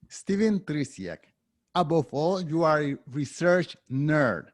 Stephen Trzeciak. Above all, you are a research nerd.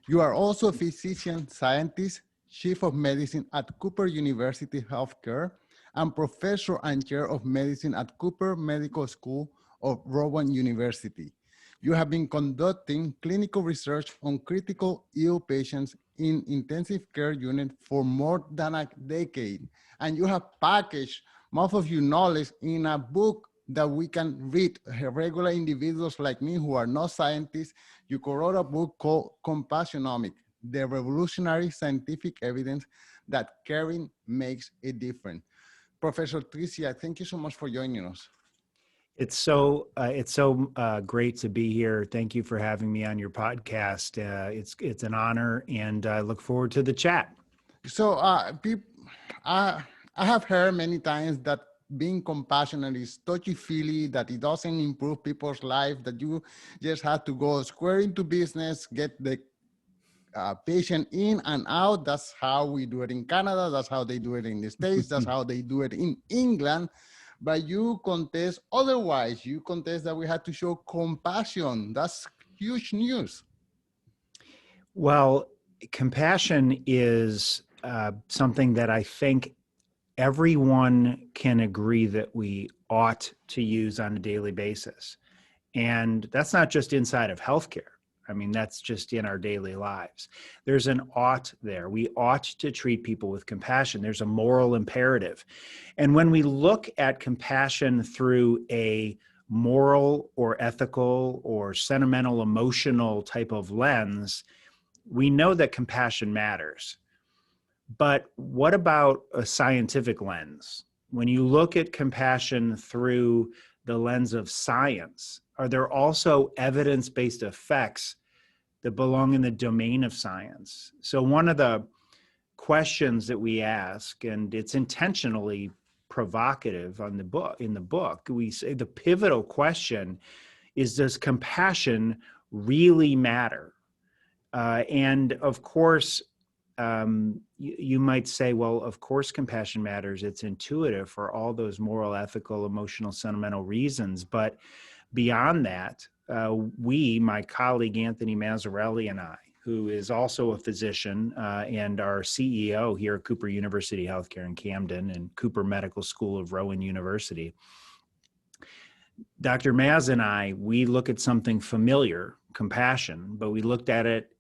You are also a physician scientist, chief of medicine at Cooper University Healthcare, and professor and chair of medicine at Cooper Medical School of Rowan University. You have been conducting clinical research on critical ill patients in intensive care unit for more than a decade, and you have packaged most of your knowledge in a book that we can read, regular individuals like me who are not scientists. You wrote a book called Compassionomics, the revolutionary scientific evidence that caring makes a difference. Professor Tricia, thank you so much for joining us. It's so great to be here. Thank you for having me on your podcast. It's an honor, and I look forward to the chat. So, I have heard many times that being compassionate is touchy-feely, that it doesn't improve people's life, that you just have to go square into business, get the patient in and out. That's how we do it in Canada. That's how they do it in the States. That's how they do it in England. But you contest otherwise. You contest that we had to show compassion. That's huge news. Well, compassion is something that I think everyone can agree that we ought to use on a daily basis. And that's not just inside of healthcare. I mean, that's just in our daily lives. There's an ought there. We ought to treat people with compassion. There's a moral imperative. And when we look at compassion through a moral or ethical or sentimental, emotional type of lens, we know that compassion matters. But what about a scientific lens? When you look at compassion through the lens of science, are there also evidence-based effects that belong in the domain of science? So one of the questions that we ask, and it's intentionally provocative in the book, we say the pivotal question is, does compassion really matter? And of course, you might say, well, of course compassion matters. It's intuitive for all those moral, ethical, emotional, sentimental reasons. But beyond that, my colleague Anthony Mazzarelli and I, who is also a physician and our CEO here at Cooper University Healthcare in Camden and Cooper Medical School of Rowan University, Dr. Maz and I, we look at something familiar, compassion, but we looked at it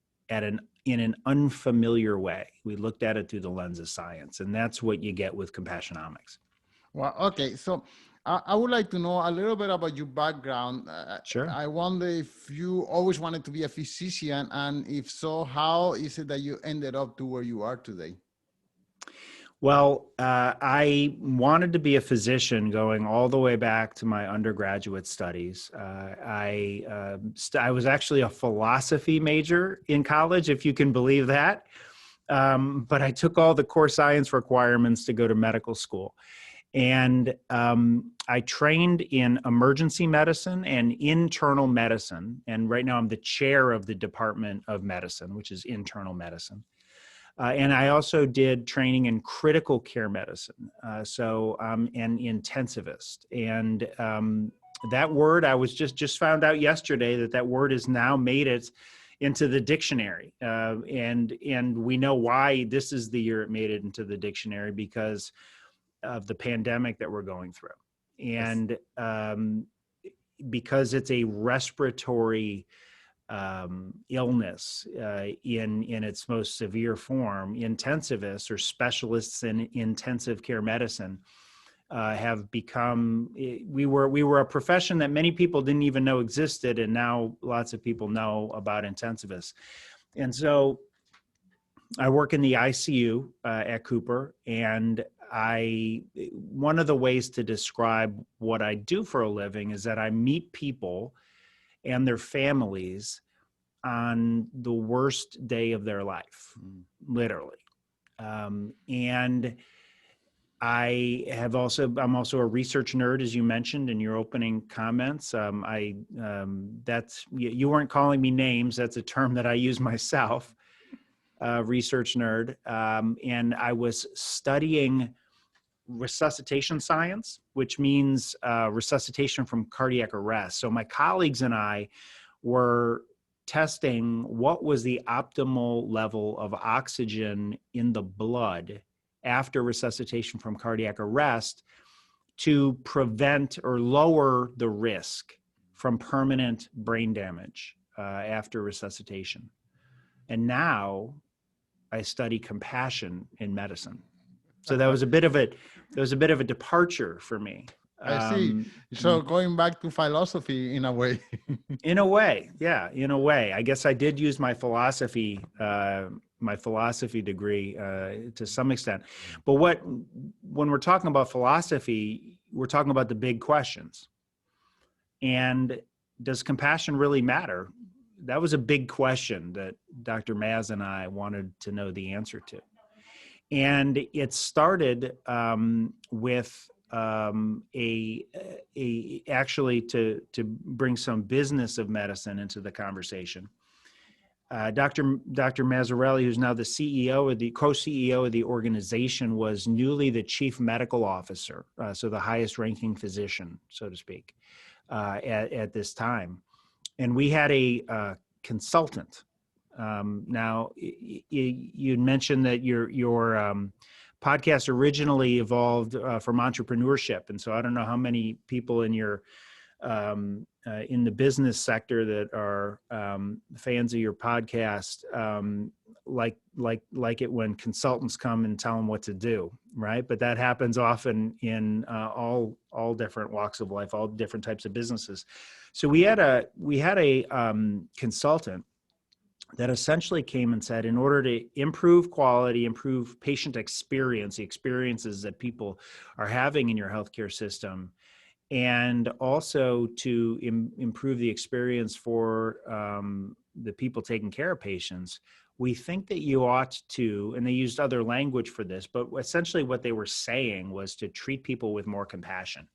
in an unfamiliar way. We looked at it through the lens of science, and that's what you get with Compassionomics. Well, okay. So I would like to know a little bit about your background. Sure. I wonder if you always wanted to be a physician, and if so, how is it that you ended up to where you are today? Well, I wanted to be a physician going all the way back to my undergraduate studies. I was actually a philosophy major in college, if you can believe that. But I took all the core science requirements to go to medical school. And I trained in emergency medicine and internal medicine. And right now I'm the chair of the Department of Medicine, which is internal medicine. And I also did training in critical care medicine. So I'm an intensivist. And that word, I was just found out yesterday that word has now made it into the dictionary. And we know why this is the year it made it into the dictionary, because of the pandemic that we're going through. And because it's a respiratory illness in its most severe form, intensivists or specialists in intensive care medicine have become, we were a profession that many people didn't even know existed, and now lots of people know about intensivists. And so I work in the ICU at Cooper, and one of the ways to describe what I do for a living is that I meet people and their families on the worst day of their life, literally. And I'm also a research nerd, as you mentioned in your opening comments. You weren't calling me names. That's a term that I use myself, research nerd. And I was studying resuscitation science, which means resuscitation from cardiac arrest. So my colleagues and I were testing what was the optimal level of oxygen in the blood after resuscitation from cardiac arrest to prevent or lower the risk from permanent brain damage after resuscitation. And now I study compassion in medicine. So that was a bit of a departure for me. I see. So going back to philosophy in a way. In a way, yeah, in a way. I guess I did use my philosophy degree to some extent. But when we're talking about philosophy, we're talking about the big questions. And does compassion really matter? That was a big question that Dr. Maz and I wanted to know the answer to. And it started with actually to bring some business of medicine into the conversation. Dr. Mazzarelli, who's now the co-CEO of the organization, was newly the chief medical officer, so the highest ranking physician, so to speak, at this time. And we had a consultant. Now, you mentioned that your podcast originally evolved from entrepreneurship, and so I don't know how many people in your in the business sector that are fans of your podcast like it when consultants come and tell them what to do, right? But that happens often in all different walks of life, all different types of businesses. So we had a consultant that essentially came and said, in order to improve quality, improve patient experience, the experiences that people are having in your healthcare system, and also to improve the experience for the people taking care of patients, we think that you ought to, and they used other language for this, but essentially what they were saying was to treat people with more compassion.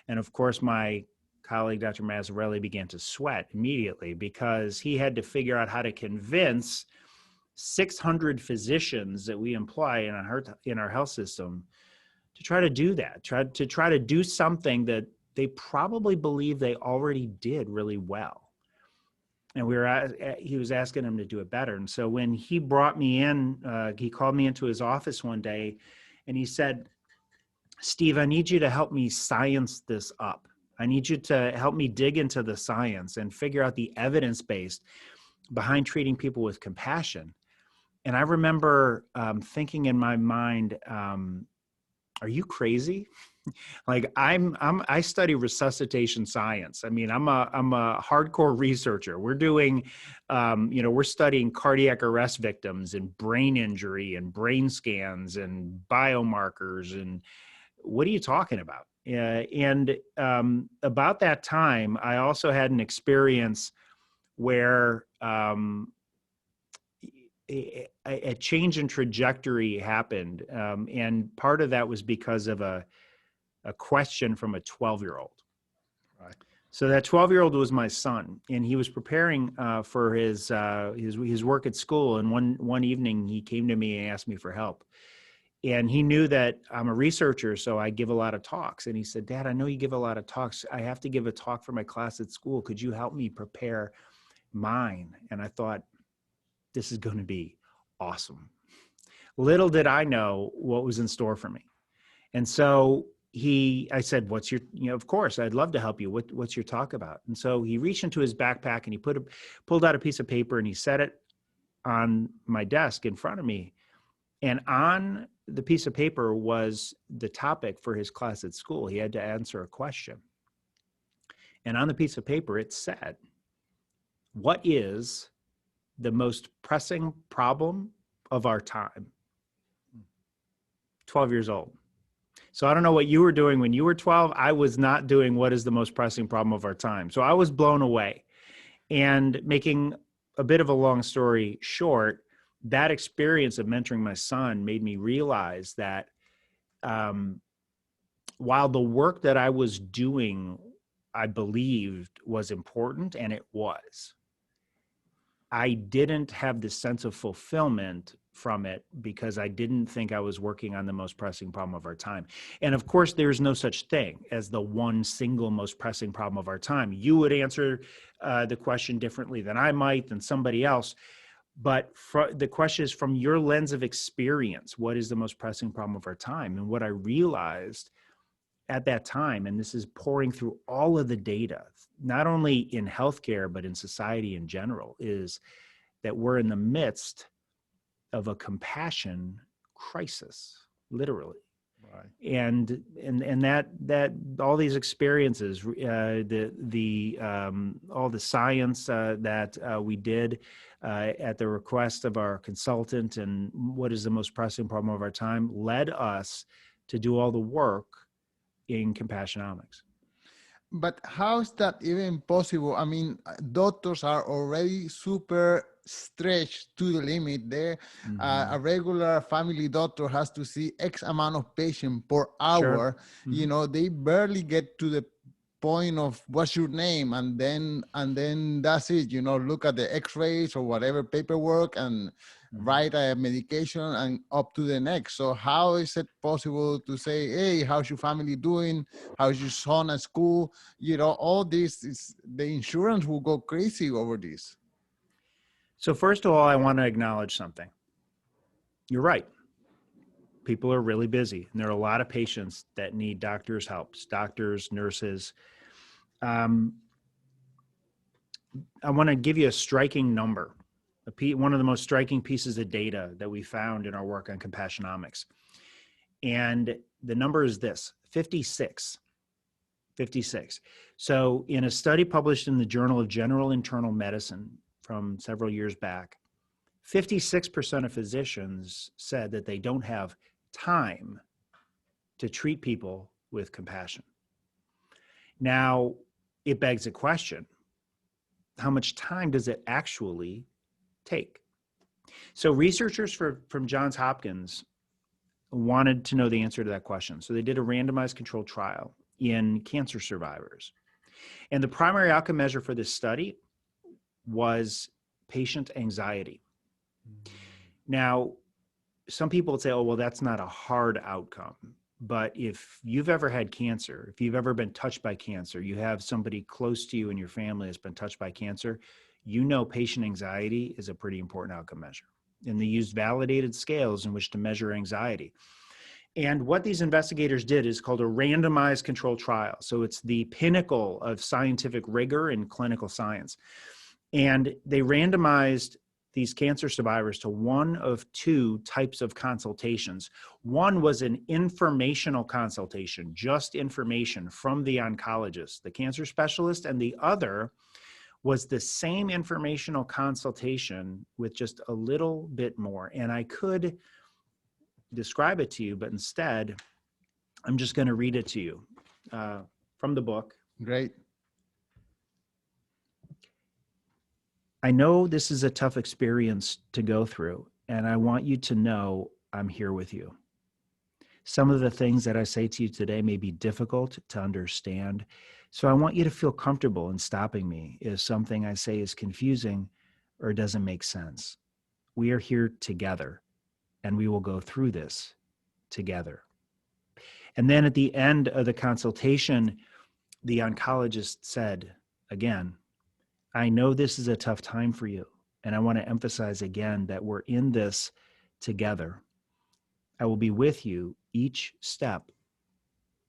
And of course, my colleague, Dr. Mazzarelli, began to sweat immediately because he had to figure out how to convince 600 physicians that we employ in our health system to try to do that, try to do something that they probably believe they already did really well. And he was asking them to do it better. And so when he brought me in, he called me into his office one day and he said, "Steve, I need you to help me science this up. I need you to help me dig into the science and figure out the evidence-based behind treating people with compassion." And I remember thinking in my mind, are you crazy? Like I study resuscitation science. I mean, I'm a hardcore researcher. We're doing, we're studying cardiac arrest victims and brain injury and brain scans and biomarkers. And what are you talking about? And about that time, I also had an experience where a change in trajectory happened. And part of that was because of a question from a 12-year-old. Right. So that 12-year-old was my son, and he was preparing for his work at school. And one evening, he came to me and asked me for help. And he knew that I'm a researcher, so I give a lot of talks. And he said, "Dad, I know you give a lot of talks. I have to give a talk for my class at school. Could you help me prepare mine?" And I thought, this is going to be awesome. Little did I know what was in store for me. And so I said, "What's your, of course, I'd love to help you. What's your talk about?" And so he reached into his backpack and he pulled out a piece of paper and he set it on my desk in front of me. And on the piece of paper was the topic for his class at school. He had to answer a question. And on the piece of paper, it said, "What is the most pressing problem of our time?" 12 years old. So I don't know what you were doing when you were 12. I was not doing what is the most pressing problem of our time. So I was blown away. And making a bit of a long story short, that experience of mentoring my son made me realize that while the work that I was doing, I believed was important, and it was, I didn't have the sense of fulfillment from it because I didn't think I was working on the most pressing problem of our time. And of course, there's no such thing as the one single most pressing problem of our time. You would answer the question differently than I might, than somebody else. But the question is, from your lens of experience, what is the most pressing problem of our time? And what I realized at that time, and this is pouring through all of the data, not only in healthcare, but in society in general, is that we're in the midst of a compassion crisis, literally. Right. And that all these experiences, all the science that we did at the request of our consultant, and what is the most pressing problem of our time, led us to do all the work in Compassionomics. But how is that even possible? I mean, doctors are already super stretched to the limit there. A regular family doctor has to see X amount of patients per hour. Sure. You know, they barely get to the point of what's your name, and then that's it. You know, look at the X-rays or whatever paperwork and write a medication and up to the next. So how is it possible to say, hey, how's your family doing? How's your son at school? You know, all this is, the insurance will go crazy over this. So first of all, I want to acknowledge something. You're right. People are really busy, and there are a lot of patients that need doctors' help, doctors, nurses. I want to give you a striking number, one of the most striking pieces of data that we found in our work on Compassionomics. And the number is this: 56. 56. So in a study published in the Journal of General Internal Medicine from several years back, 56% of physicians said that they don't have time to treat people with compassion. Now, it begs a question: how much time does it actually take? So researchers from Johns Hopkins wanted to know the answer to that question. So they did a randomized controlled trial in cancer survivors. And the primary outcome measure for this study was patient anxiety. Now, some people would say, oh, well, that's not a hard outcome. But if you've ever had cancer, if you've ever been touched by cancer, you have somebody close to you in your family that's been touched by cancer, you know patient anxiety is a pretty important outcome measure. And they used validated scales in which to measure anxiety. And what these investigators did is called a randomized controlled trial. So it's the pinnacle of scientific rigor in clinical science. And they randomized these cancer survivors to one of two types of consultations. One was an informational consultation, just information from the oncologist, the cancer specialist, and the other was the same informational consultation with just a little bit more. And I could describe it to you, but instead, I'm just going to read it to you from the book. Great. I know this is a tough experience to go through, and I want you to know I'm here with you. Some of the things that I say to you today may be difficult to understand, so I want you to feel comfortable in stopping me if something I say is confusing or doesn't make sense. We are here together, and we will go through this together. And then at the end of the consultation, the oncologist said, again, I know this is a tough time for you, and I want to emphasize again that we're in this together. I will be with you each step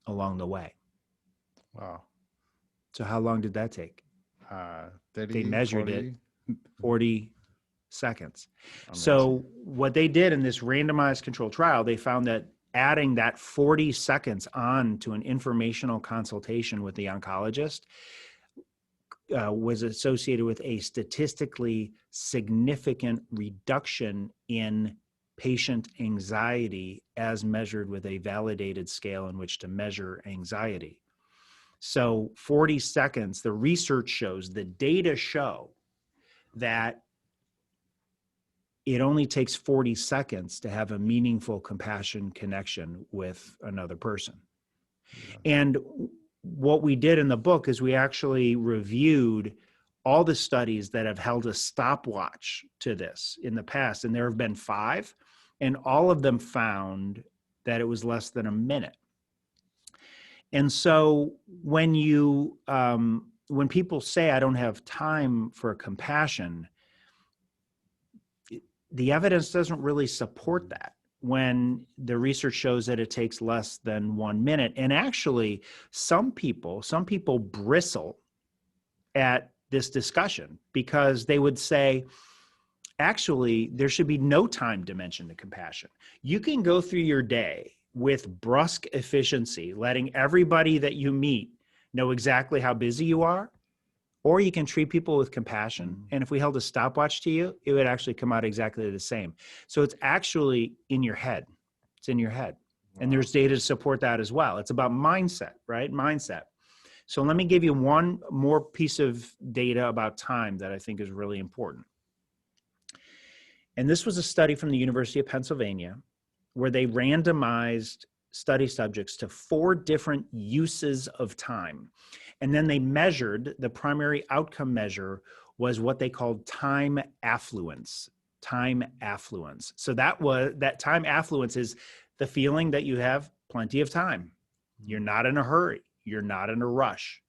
along the way. Wow. So how long did that take? 30, they measured 40. it 40 seconds. Amazing. So what they did in this randomized controlled trial, they found that adding that 40 seconds on to an informational consultation with the oncologist was associated with a statistically significant reduction in patient anxiety as measured with a validated scale in which to measure anxiety. So 40 seconds, the research shows, the data show that it only takes 40 seconds to have a meaningful compassion connection with another person. Yeah. And what we did in the book is we actually reviewed all the studies that have held a stopwatch to this in the past, and there have been 5, and all of them found that it was less than a minute. And so when when people say, I don't have time for compassion, the evidence doesn't really support that when the research shows that it takes less than 1 minute. And actually, some people bristle at this discussion because they would say, actually, there should be no time dimension to compassion. You can go through your day with brusque efficiency, letting everybody that you meet know exactly how busy you are, or you can treat people with compassion. And if we held a stopwatch to you, it would actually come out exactly the same. So it's actually in your head. It's in your head. Wow. And there's data to support that as well. It's about mindset, right? Mindset. So let me give you one more piece of data about time that I think is really important. And this was a study from the University of Pennsylvania where they randomized study subjects to 4 different uses of time. And then they measured, the primary outcome measure was what they called time affluence. Time affluence. So that time affluence is the feeling that you have plenty of time. You're not in a hurry. You're not in a rush.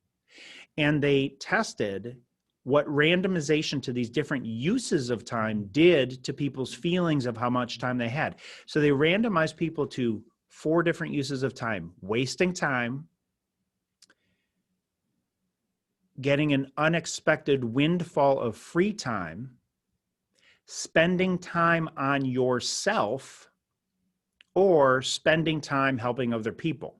And they tested what randomization to these different uses of time did to people's feelings of how much time they had. So they randomized people to 4 different uses of time: wasting time, getting an unexpected windfall of free time, spending time on yourself, or spending time helping other people.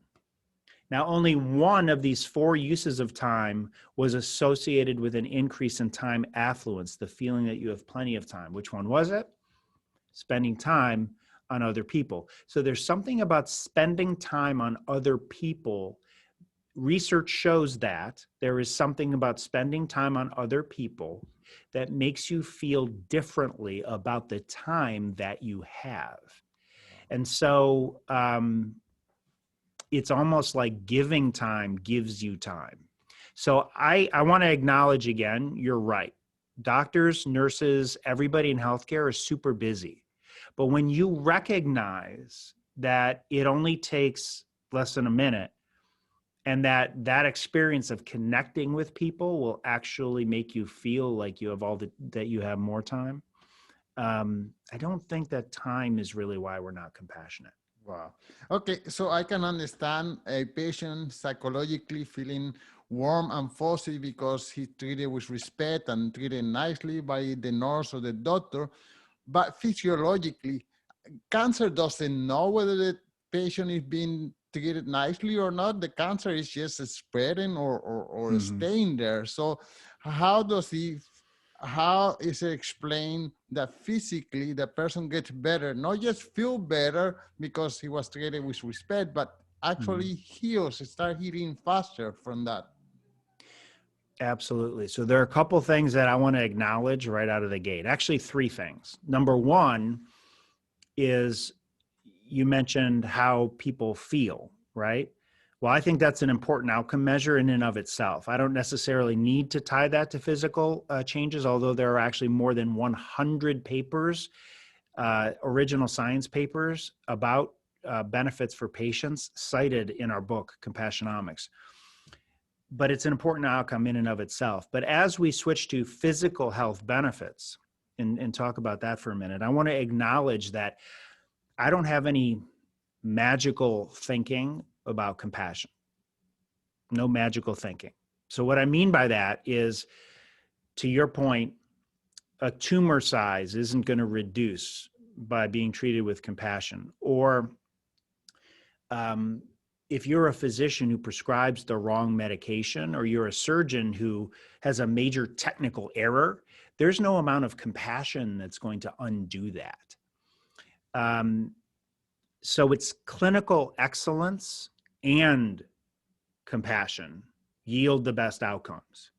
Now, only one of these 4 uses of time was associated with an increase in time affluence, the feeling that you have plenty of time. Which one was it? Spending time on other people. So there's something about spending time on other people. Research shows that there is something about spending time on other people that makes you feel differently about the time that you have. And so, it's almost like giving time gives you time. So I want to acknowledge again, you're right. Doctors, nurses, everybody in healthcare is super busy. But when you recognize that it only takes less than a minute and that experience of connecting with people will actually make you feel like you have that you have more time, I don't think that time is really why we're not compassionate. Wow. Okay, so I can understand a patient psychologically feeling warm and fuzzy because he's treated with respect and treated nicely by the nurse or the doctor. But physiologically, cancer doesn't know whether the patient is being treated nicely or not. The cancer is just spreading or staying there. So how is it explained that physically the person gets better, not just feel better because he was treated with respect, but actually heals, start healing faster from that? Absolutely. So there are a couple things that I want to acknowledge right out of the gate. Actually, 3 things. Number one is you mentioned how people feel, right? Well, I think that's an important outcome measure in and of itself. I don't necessarily need to tie that to physical changes, although there are actually more than 100 papers, original science papers about benefits for patients cited in our book, Compassionomics. But it's an important outcome in and of itself. But as we switch to physical health benefits and talk about that for a minute, I want to acknowledge that I don't have any magical thinking about compassion. No magical thinking. So what I mean by that is, to your point, a tumor size isn't going to reduce by being treated with compassion. Or if you're a physician who prescribes the wrong medication, or you're a surgeon who has a major technical error, there's no amount of compassion that's going to undo that. So it's clinical excellence and compassion yield the best outcomes.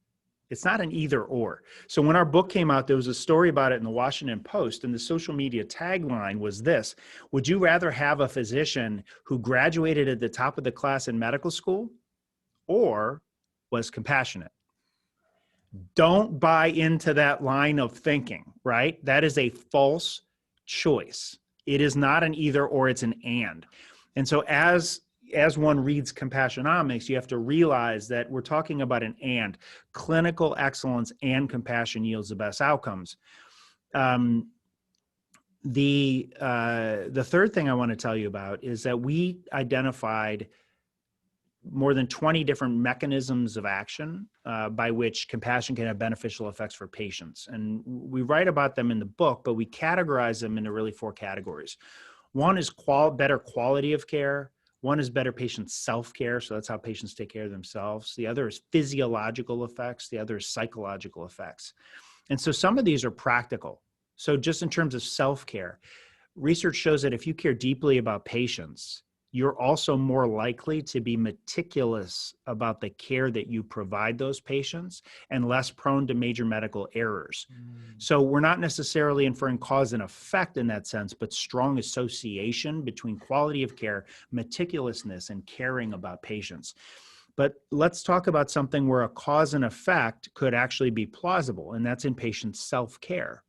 It's not an either or. So when our book came out, there was a story about it in the Washington Post, and the social media tagline was this: would you rather have a physician who graduated at the top of the class in medical school or was compassionate? Don't buy into that line of thinking, right? That is a false choice. It is not an either or, it's an and. And so as one reads Compassionomics, you have to realize that we're talking about an and. Clinical excellence and compassion yields the best outcomes. The third thing I want to tell you about is that we identified more than 20 different mechanisms of action by which compassion can have beneficial effects for patients. And we write about them in the book, but we categorize them into really 4 categories. One is better quality of care. One is better patient self-care. So that's how patients take care of themselves. The other is physiological effects. The other is psychological effects. And so some of these are practical. So just in terms of self-care, research shows that if you care deeply about patients, you're also more likely to be meticulous about the care that you provide those patients and less prone to major medical errors. So we're not necessarily inferring cause and effect in that sense, but strong association between quality of care, meticulousness, and caring about patients. But let's talk about something where a cause and effect could actually be plausible, and that's in patient self-care.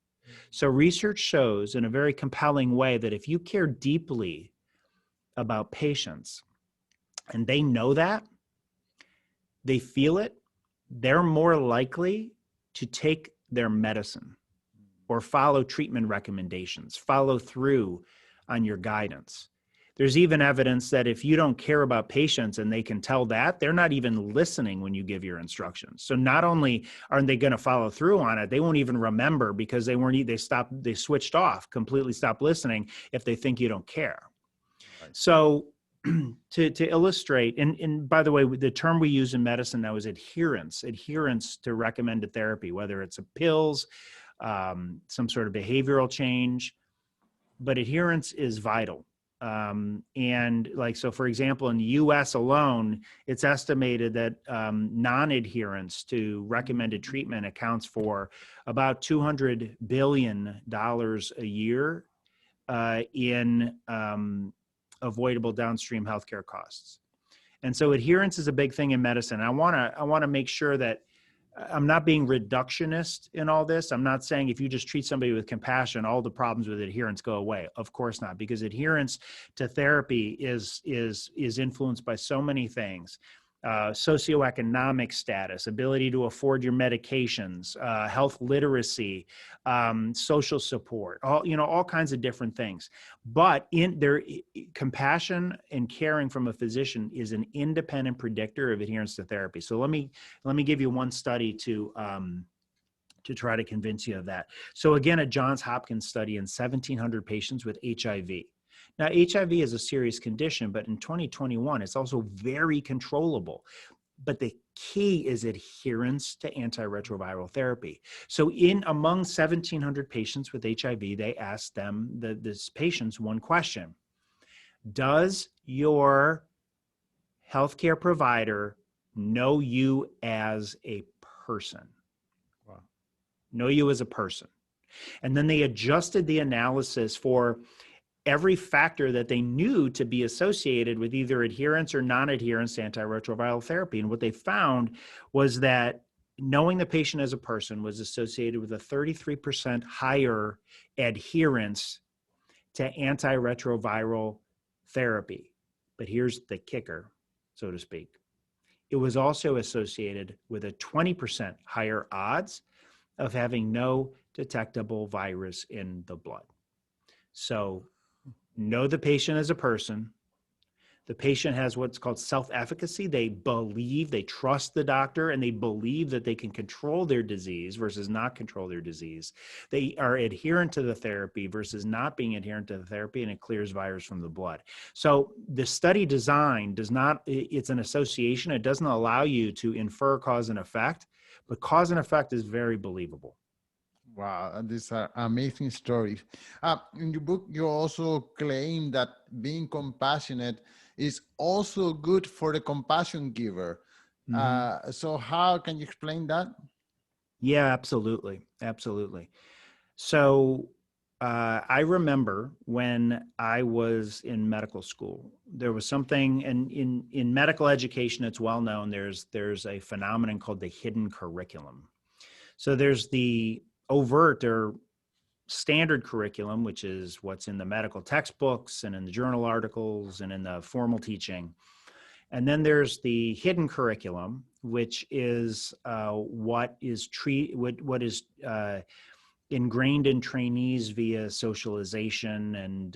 So research shows in a very compelling way that if you care deeply about patients and they know that, they feel it, they're more likely to take their medicine or follow treatment recommendations, follow through on your guidance. There's even evidence that if you don't care about patients and they can tell that, they're not even listening when you give your instructions. So not only aren't they going to follow through on it, they won't even remember because they switched off, completely stopped listening if they think you don't care. Right. So to illustrate, and by the way, the term we use in medicine now is adherence to recommended therapy, whether it's pills, some sort of behavioral change, but adherence is vital. And like, so for example, in the US alone, it's estimated that non-adherence to recommended treatment accounts for about $200 billion a year in avoidable downstream healthcare costs. And so adherence is a big thing in medicine. I want to make sure that I'm not being reductionist in all this. I'm not saying if you just treat somebody with compassion, all the problems with adherence go away. Of course not, because adherence to therapy is influenced by so many things. Socioeconomic status, ability to afford your medications, health literacy, social support, all kinds of different things. But compassion and caring from a physician is an independent predictor of adherence to therapy. So let me give you one study to try to convince you of that. So again, a Johns Hopkins study in 1,700 patients with HIV. Now, HIV is a serious condition, but in 2021, it's also very controllable. But the key is adherence to antiretroviral therapy. So among 1,700 patients with HIV, they asked these patients one question: does your healthcare provider know you as a person? Wow. Know you as a person. And then they adjusted the analysis for every factor that they knew to be associated with either adherence or non-adherence to antiretroviral therapy. And what they found was that knowing the patient as a person was associated with a 33% higher adherence to antiretroviral therapy. But here's the kicker, so to speak. It was also associated with a 20% higher odds of having no detectable virus in the blood. So know the patient as a person. The patient has what's called self-efficacy. They trust the doctor, and they believe that they can control their disease versus not control their disease. They are adherent to the therapy versus not being adherent to the therapy, and it clears virus from the blood. So the study design it's an association. It doesn't allow you to infer cause and effect, but cause and effect is very believable. Wow, these are amazing stories. In your book, you also claim that being compassionate is also good for the compassion giver. Mm-hmm. So how can you explain that? Yeah, absolutely. Absolutely. So I remember when I was in medical school, there was something, and in medical education, it's well known, there's a phenomenon called the hidden curriculum. So there's the overt or standard curriculum, which is what's in the medical textbooks and in the journal articles and in the formal teaching. And then there's the hidden curriculum, which is what is ingrained in trainees via socialization, and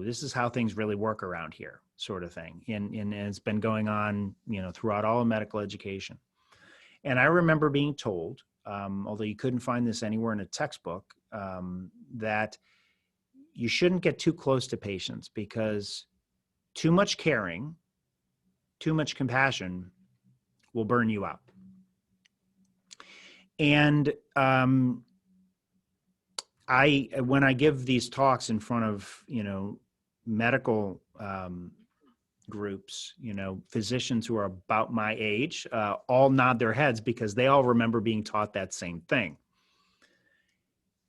this is how things really work around here, sort of thing. And it's been going on, throughout all of medical education. And I remember being told, although you couldn't find this anywhere in a textbook, that you shouldn't get too close to patients because too much caring, too much compassion will burn you out. And when I give these talks in front of, medical groups, physicians who are about my age, all nod their heads because they all remember being taught that same thing.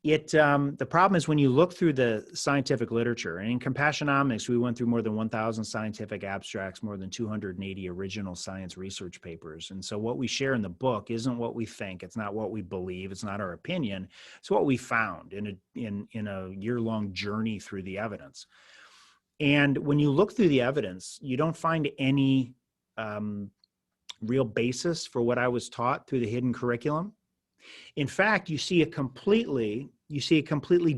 The problem is when you look through the scientific literature, and in Compassionomics, we went through more than 1,000 scientific abstracts, more than 280 original science research papers. And so what we share in the book isn't what we think. It's not what we believe. It's not our opinion. It's what we found in a year-long journey through the evidence. And when you look through the evidence, you don't find any real basis for what I was taught through the hidden curriculum. In fact, you see a completely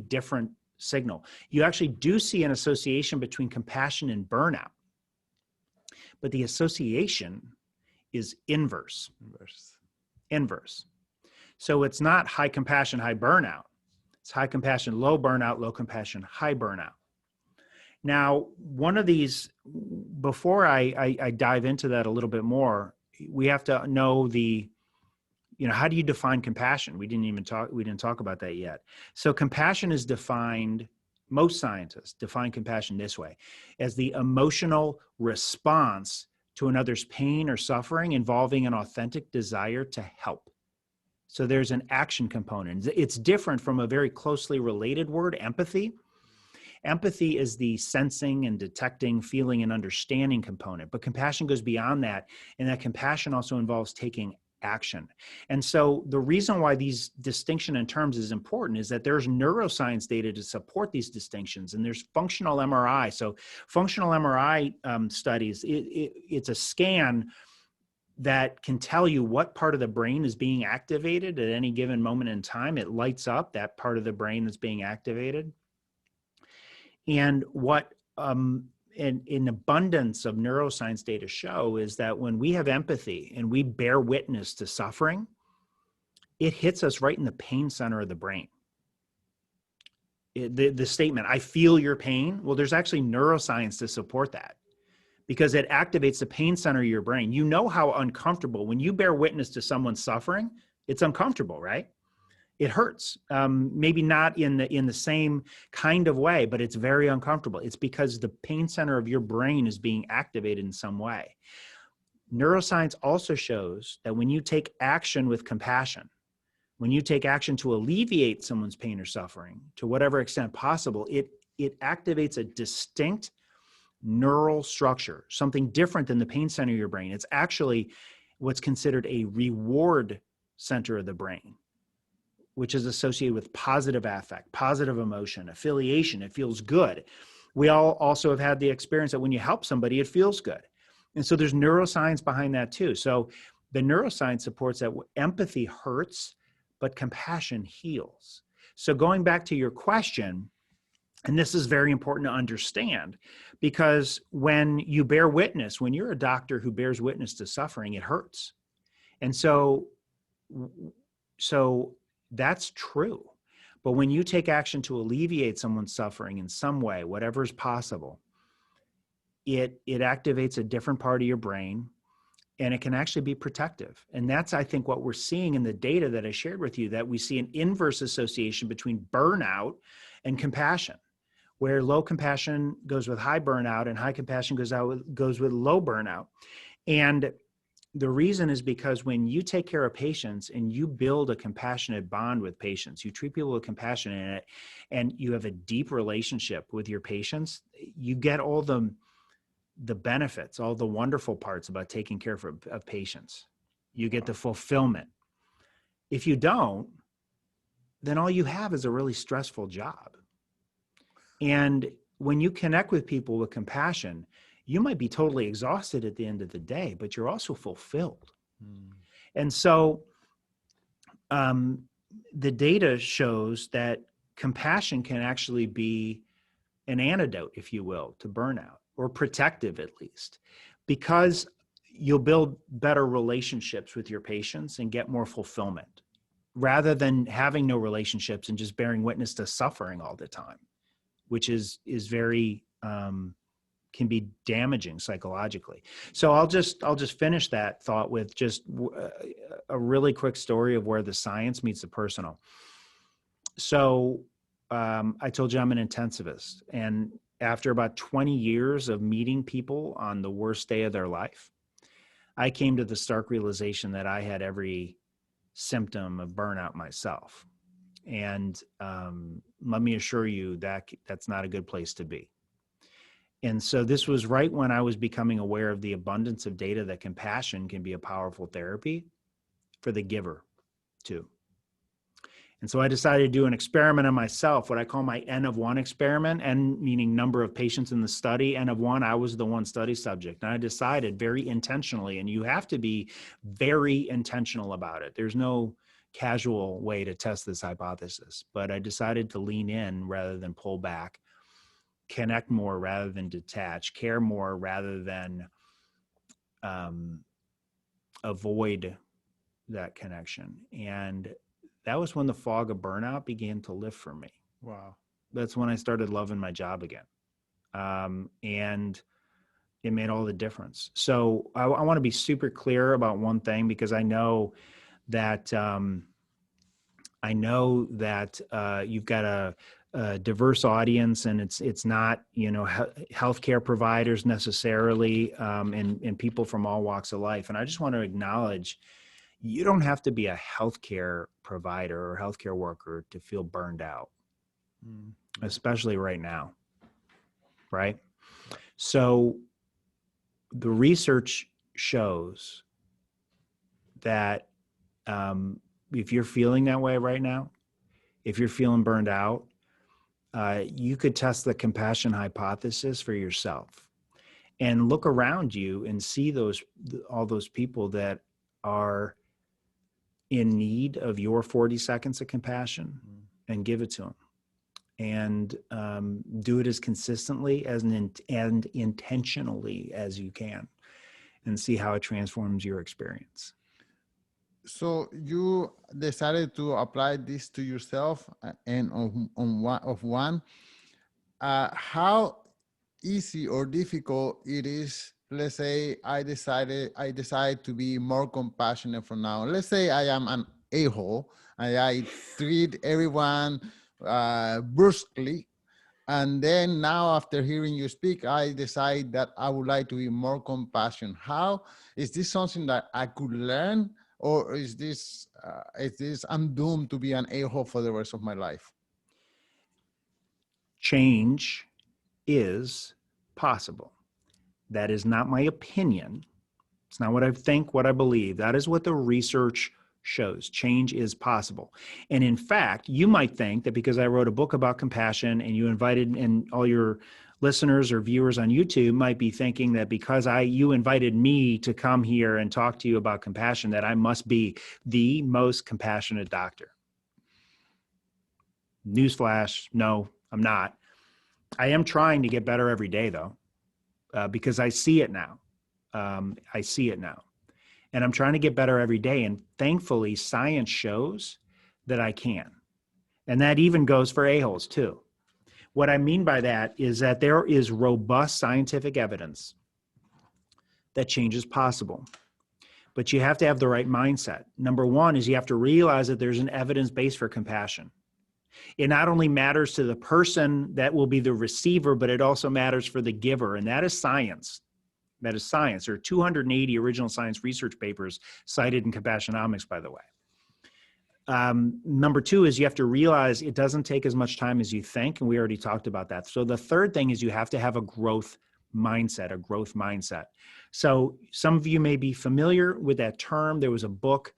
different signal. You actually do see an association between compassion and burnout, but the association is inverse. So it's not high compassion, high burnout. It's high compassion, low burnout, low compassion, high burnout. Now, one of these, before I dive into that a little bit more, we have to know how do you define compassion? We didn't talk about that yet. So compassion is defined, most scientists define compassion this way, as the emotional response to another's pain or suffering involving an authentic desire to help. So there's an action component. It's different from a very closely related word, empathy. Empathy is the sensing and detecting, feeling and understanding component, but compassion goes beyond that, and that compassion also involves taking action. And so the reason why these distinction in terms is important is that there's neuroscience data to support these distinctions, and there's functional MRI. So functional MRI studies, it's a scan that can tell you what part of the brain is being activated at any given moment in time. It lights up that part of the brain that's being activated. And what an abundance of neuroscience data show is that when we have empathy and we bear witness to suffering, it hits us right in the pain center of the brain. The statement, I feel your pain, well, there's actually neuroscience to support that because it activates the pain center of your brain. You know how uncomfortable, when you bear witness to someone suffering, it's uncomfortable, right? It hurts, maybe not in the same kind of way, but it's very uncomfortable. It's because the pain center of your brain is being activated in some way. Neuroscience also shows that when you take action with compassion, when you take action to alleviate someone's pain or suffering, to whatever extent possible, it activates a distinct neural structure, something different than the pain center of your brain. It's actually what's considered a reward center of the brain, which is associated with positive affect, positive emotion, affiliation. It feels good. We all also have had the experience that when you help somebody, it feels good. And so there's neuroscience behind that too. So the neuroscience supports that empathy hurts, but compassion heals. So going back to your question, and this is very important to understand, because when you bear witness, when you're a doctor who bears witness to suffering, it hurts. And so that's true. But when you take action to alleviate someone's suffering in some way, whatever is possible, it activates a different part of your brain, and it can actually be protective. And that's, I think, what we're seeing in the data that I shared with you, that we see an inverse association between burnout and compassion, where low compassion goes with high burnout and high compassion goes with low burnout. And the reason is because when you take care of patients and you build a compassionate bond with patients, you treat people with compassion and you have a deep relationship with your patients, you get all the benefits, all the wonderful parts about taking care of patients. You get the fulfillment. If you don't, then all you have is a really stressful job. And when you connect with people with compassion, you might be totally exhausted at the end of the day, but you're also fulfilled. And so the data shows that compassion can actually be an antidote, if you will, to burnout, or protective at least, because you'll build better relationships with your patients and get more fulfillment rather than having no relationships and just bearing witness to suffering all the time, which is very, can be damaging psychologically. So I'll just finish that thought with just a really quick story of where the science meets the personal. So I told you I'm an intensivist, and after about 20 years of meeting people on the worst day of their life, I came to the stark realization that I had every symptom of burnout myself. And let me assure you that that's not a good place to be. And so this was right when I was becoming aware of the abundance of data that compassion can be a powerful therapy for the giver too. And so I decided to do an experiment on myself, what I call my N of 1 experiment, N meaning number of patients in the study, N of 1, I was the one study subject. And I decided very intentionally, and you have to be very intentional about it. There's no casual way to test this hypothesis, but I decided to lean in rather than pull back, connect more rather than detach, care more rather than avoid that connection. And that was when the fog of burnout began to lift for me. Wow. That's when I started loving my job again. And it made all the difference. So I want to be super clear about one thing, because I know that you've got a diverse audience, and it's not, healthcare providers necessarily, and people from all walks of life. And I just want to acknowledge, you don't have to be a healthcare provider or healthcare worker to feel burned out, especially right now, right? So the research shows that if you're feeling that way right now, if you're feeling burned out, you could test the compassion hypothesis for yourself and look around you and see all those people that are in need of your 40 seconds of compassion, and give it to them, and do it as consistently and intentionally as you can, and see how it transforms your experience. So you decided to apply this to yourself, and on one, how easy or difficult it is. Let's say I decide to be more compassionate from now. Let's say I am an a-hole and I treat everyone brusquely, and then now after hearing you speak, I decide that I would like to be more compassionate. How is this something that I could learn, or is this I'm doomed to be an a-hole for the rest of my life? Change is possible. That is not my opinion. It's not what I think, what I believe. That is what the research shows. Change is possible. And in fact, you might think that because I wrote a book about compassion, and you invited, and all your listeners or viewers on YouTube might be thinking that because you invited me to come here and talk to you about compassion, that I must be the most compassionate doctor. Newsflash, no, I'm not. I am trying to get better every day, though, because I see it now. I see it now. And I'm trying to get better every day. And thankfully, science shows that I can. And that even goes for a-holes too. What I mean by that is that there is robust scientific evidence that change is possible. But you have to have the right mindset. Number one is you have to realize that there's an evidence base for compassion. It not only matters to the person that will be the receiver, but it also matters for the giver. And that is science. That is science. There are 280 original science research papers cited in Compassionomics, by the way. Number two is you have to realize it doesn't take as much time as you think, and we already talked about that. So the third thing is you have to have a growth mindset. So some of you may be familiar with that term. There was a book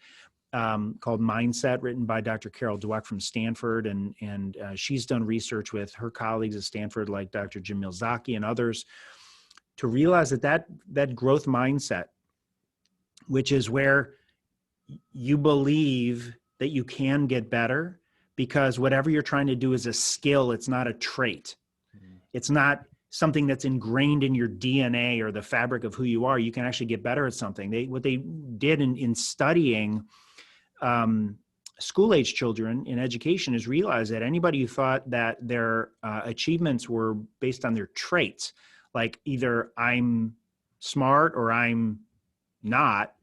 called Mindset, written by Dr. Carol Dweck from Stanford. And she's done research with her colleagues at Stanford, like Dr. Jamil Zaki and others, to realize that growth mindset, which is where you believe that you can get better, because whatever you're trying to do is a skill. It's not a trait. It's not something that's ingrained in your DNA or the fabric of who you are. You can actually get better at something. What they did in studying school-age children in education is realize that anybody who thought that their achievements were based on their traits, like either I'm smart or I'm not,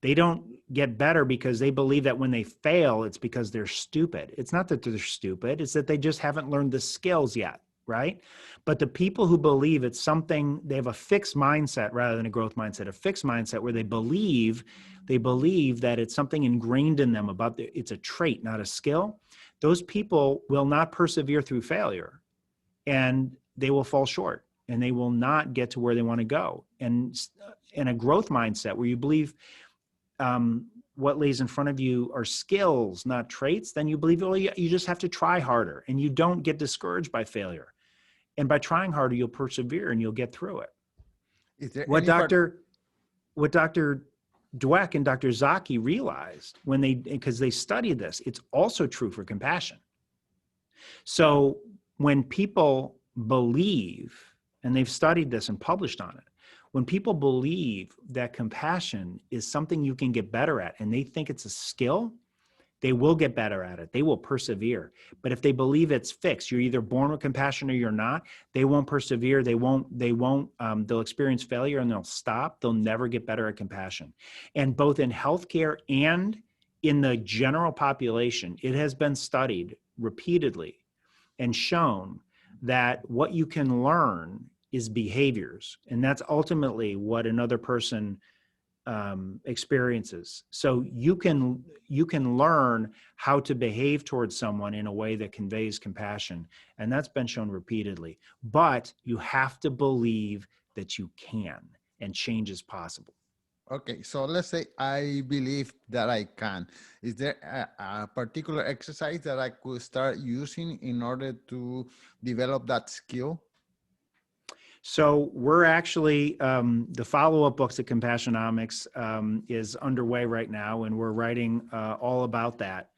they don't get better because they believe that when they fail, it's because they're stupid. It's not that they're stupid. It's that they just haven't learned the skills yet, right? But the people who believe it's something, they have a fixed mindset rather than a growth mindset, a fixed mindset where they believe that it's something ingrained in them about it's a trait, not a skill. Those people will not persevere through failure, and they will fall short, and they will not get to where they want to go. And in a growth mindset where you believe what lays in front of you are skills, not traits, then you believe, well, you just have to try harder, and you don't get discouraged by failure. And by trying harder, you'll persevere and you'll get through it. Is there What Dr. Dweck and Dr. Zaki realized because they studied this, it's also true for compassion. So when people believe, and they've studied this and published on it, when people believe that compassion is something you can get better at, and they think it's a skill, they will get better at it. They will persevere. But if they believe it's fixed, you're either born with compassion or you're not, they won't persevere. They'll experience failure and they'll stop. They'll never get better at compassion. And both in healthcare and in the general population, it has been studied repeatedly and shown that what you can learn is behaviors. And that's ultimately what another person experiences. So you can learn how to behave towards someone in a way that conveys compassion. And that's been shown repeatedly. But you have to believe that you can, and change is possible. Okay, so let's say I believe that I can. Is there a particular exercise that I could start using in order to develop that skill? So we're actually, the follow-up books at Compassionomics is underway right now, and we're writing all about that.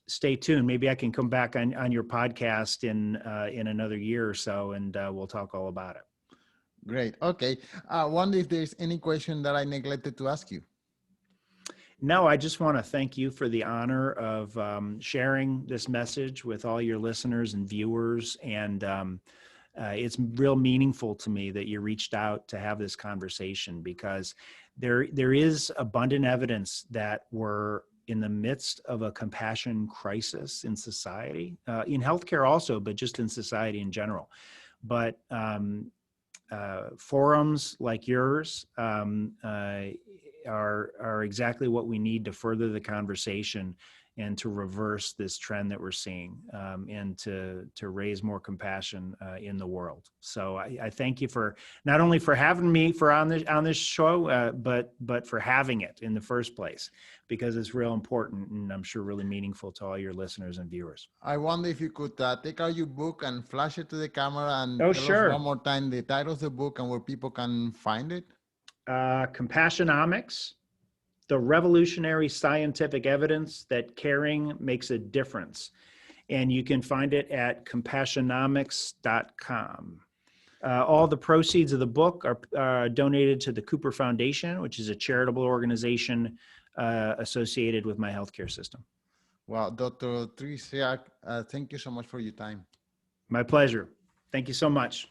Stay tuned. Maybe I can come back on your podcast in another year or so, and we'll talk all about it. Great. Okay. I wonder if there's any question that I neglected to ask you. No, I just want to thank you for the honor of sharing this message with all your listeners and viewers. And it's real meaningful to me that you reached out to have this conversation, because there is abundant evidence that we're in the midst of a compassion crisis in society, in healthcare also, but just in society in general. But forums like yours are exactly what we need to further the conversation and to reverse this trend that we're seeing, and to raise more compassion in the world. So I thank you for not only for having me on this show, but for having it in the first place, because it's real important, and I'm sure really meaningful to all your listeners and viewers. I wonder if you could take out your book and flash it to the camera and tell sure. us one more time the title of the book and where people can find it. Compassionomics: The Revolutionary Scientific Evidence That Caring Makes a Difference. And you can find it at compassionomics.com. All the proceeds of the book are donated to the Cooper Foundation, which is a charitable organization associated with my healthcare system. Well, Dr. Trzeciak, thank you so much for your time. My pleasure. Thank you so much.